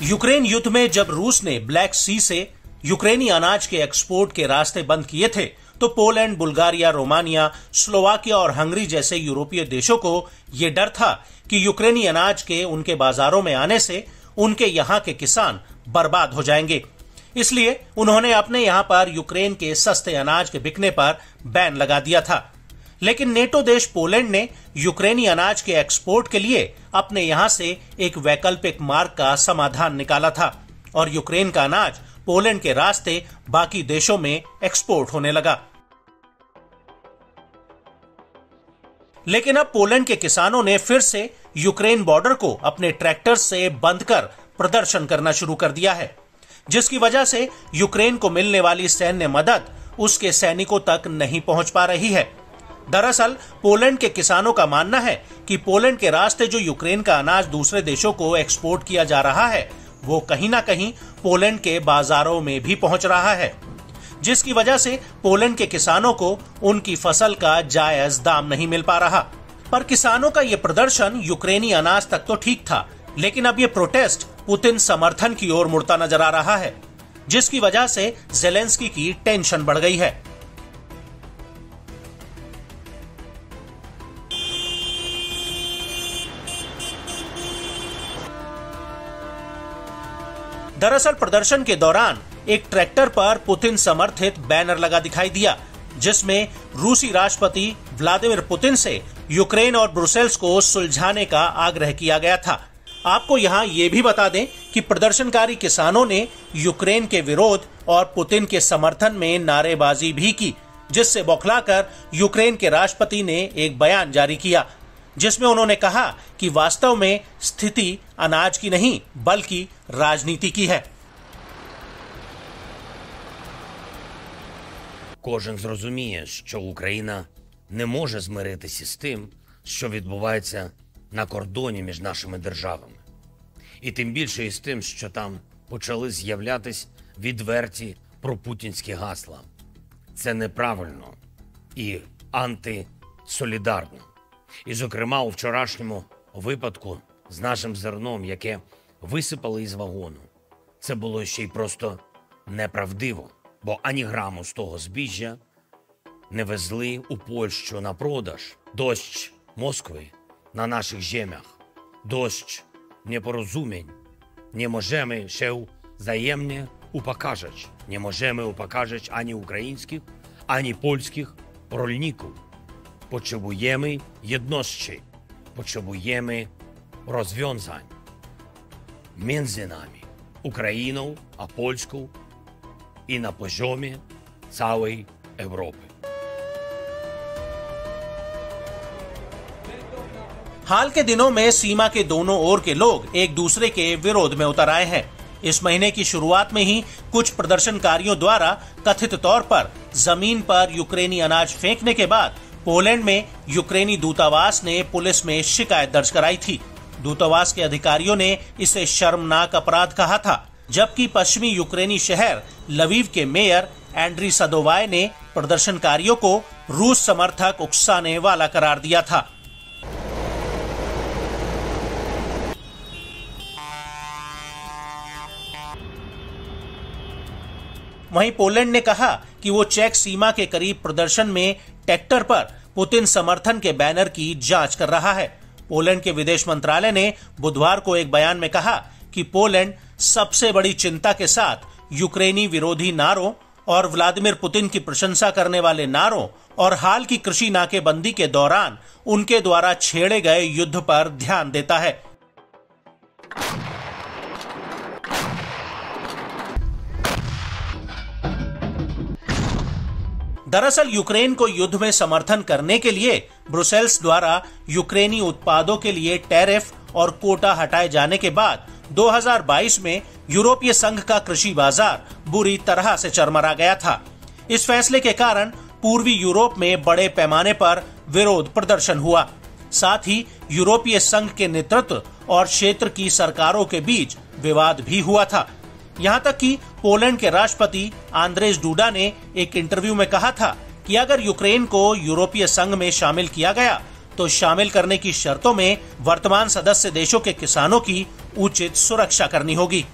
Ukraine युद्ध में जब रूस ने ब्लैक सी से यूक्रेनी अनाज के एक्सपोर्ट के रास्ते बंद किए थे, तो पोलैंड, बुल्गारिया, रोमानिया, स्लोवाकिया और हंगरी जैसे यूरोपीय देशों को यह डर था कि यूक्रेनी अनाज के उनके बाजारों में आने से उनके यहाँ के किसान बर्बाद हो जाएंगे। इसलिए उन्होंने अपने यहाँ पर यूक्रेन के सस्ते अनाज के बिकने पर बैन लगा दिया था। लेकिन नेटो देश पोलैंड ने यूक्रेनी अनाज के एक्सपोर्ट के लिए अपने यहाँ से एक वैकल्पिक मार्ग का समाधान निकाला था और यूक्रेन का अनाज पोलैंड के रास्ते बाकी देशों में एक्सपोर्ट होने लगा। लेकिन अब पोलैंड के किसानों ने फिर से यूक्रेन बॉर्डर को अपने ट्रैक्टर से बंद कर प्रदर्शन करना शुरू कर दिया है, जिसकी वजह से यूक्रेन को मिलने वाली सैन्य मदद उसके सैनिकों तक नहीं पहुंच पा रही है। दरअसल पोलैंड के किसानों का मानना है कि पोलैंड के रास्ते जो यूक्रेन का अनाज दूसरे देशों को एक्सपोर्ट किया जा रहा है, वो कहीं ना कहीं पोलैंड के बाजारों में भी पहुंच रहा है, जिसकी वजह से पोलैंड के किसानों को उनकी फसल का जायज दाम नहीं मिल पा रहा। पर किसानों का ये प्रदर्शन यूक्रेनी अनाज तक तो ठीक था, लेकिन अब ये प्रोटेस्ट पुतिन समर्थन की ओर मुड़ता नजर आ रहा है, जिसकी वजह से ज़ेलेंस्की की टेंशन बढ़ गई है। दरअसल प्रदर्शन के दौरान एक ट्रैक्टर पर पुतिन समर्थित बैनर लगा दिखाई दिया, जिसमें रूसी राष्ट्रपति व्लादिमीर पुतिन से यूक्रेन और ब्रुसेल्स को सुलझाने का आग्रह किया गया था। आपको यहाँ ये भी बता दें कि प्रदर्शनकारी किसानों ने यूक्रेन के विरोध और पुतिन के समर्थन में नारेबाजी भी की, जिससे बौखलाकर यूक्रेन के राष्ट्रपति ने एक बयान जारी किया, जिसमें उन्होंने कहा कि वास्तव में स्थिति अनाज की नहीं बल्कि राजनीति की है। Кожен зрозуміє, що Україна не може змиритися з тим, що відбувається на кордоні між нашими державами. І тим більше із тим, що там почали з'являтись відверті пропутінські гасла. Це неправильно і антисолідарно. І, зокрема, у вчорашньому випадку з нашим зерном, яке висипали із вагону, це було ще й просто неправдиво. Бо ані граму з того збіжжя не везли у Польщу на продаж. Дощ Москви на наших землях, дощ непорозумінь. Не можemy się wzajemnie upokarzać. Nie możemy upokarzać ani ukraińskich, ani polskich rolników. Potrzebujemy jedności, potrzebujemy rozwiązań między nami, Ukrainą a Polską, i na poziomie całej Europy. हाल के दिनों में सीमा के दोनों ओर के लोग एक दूसरे के विरोध में उतर आए हैं। इस महीने की शुरुआत में ही कुछ प्रदर्शनकारियों द्वारा कथित तौर पर जमीन पर यूक्रेनी अनाज फेंकने के बाद पोलैंड में यूक्रेनी दूतावास ने पुलिस में शिकायत दर्ज कराई थी। दूतावास के अधिकारियों ने इसे शर्मनाक अपराध कहा था, जबकि पश्चिमी यूक्रेनी शहर लवीव के मेयर एंड्री सदोवाय ने प्रदर्शनकारियों को रूस समर्थक उकसाने वाला करार दिया था। वहीं पोलैंड ने कहा कि वो चेक सीमा के करीब प्रदर्शन में ट्रैक्टर पर पुतिन समर्थन के बैनर की जांच कर रहा है। पोलैंड के विदेश मंत्रालय ने बुधवार को एक बयान में कहा कि पोलैंड सबसे बड़ी चिंता के साथ यूक्रेनी विरोधी नारों और व्लादिमीर पुतिन की प्रशंसा करने वाले नारों और हाल की कृषि नाकेबंदी के दौरान उनके द्वारा छेड़े गए युद्ध पर ध्यान देता है। दरअसल यूक्रेन को युद्ध में समर्थन करने के लिए ब्रुसेल्स द्वारा यूक्रेनी उत्पादों के लिए टैरिफ और कोटा हटाए जाने के बाद 2022 में यूरोपीय संघ का कृषि बाजार बुरी तरह से चरमरा गया था। इस फैसले के कारण पूर्वी यूरोप में बड़े पैमाने पर विरोध प्रदर्शन हुआ। साथ ही यूरोपीय संघ के नेतृत्व और क्षेत्र की सरकारों के बीच विवाद भी हुआ था। यहाँ तक कि पोलैंड के राष्ट्रपति आंद्रेज डूडा ने एक इंटरव्यू में कहा था कि अगर यूक्रेन को यूरोपीय संघ में शामिल किया गया तो शामिल करने की शर्तों में वर्तमान सदस्य देशों के किसानों की उचित सुरक्षा करनी होगी।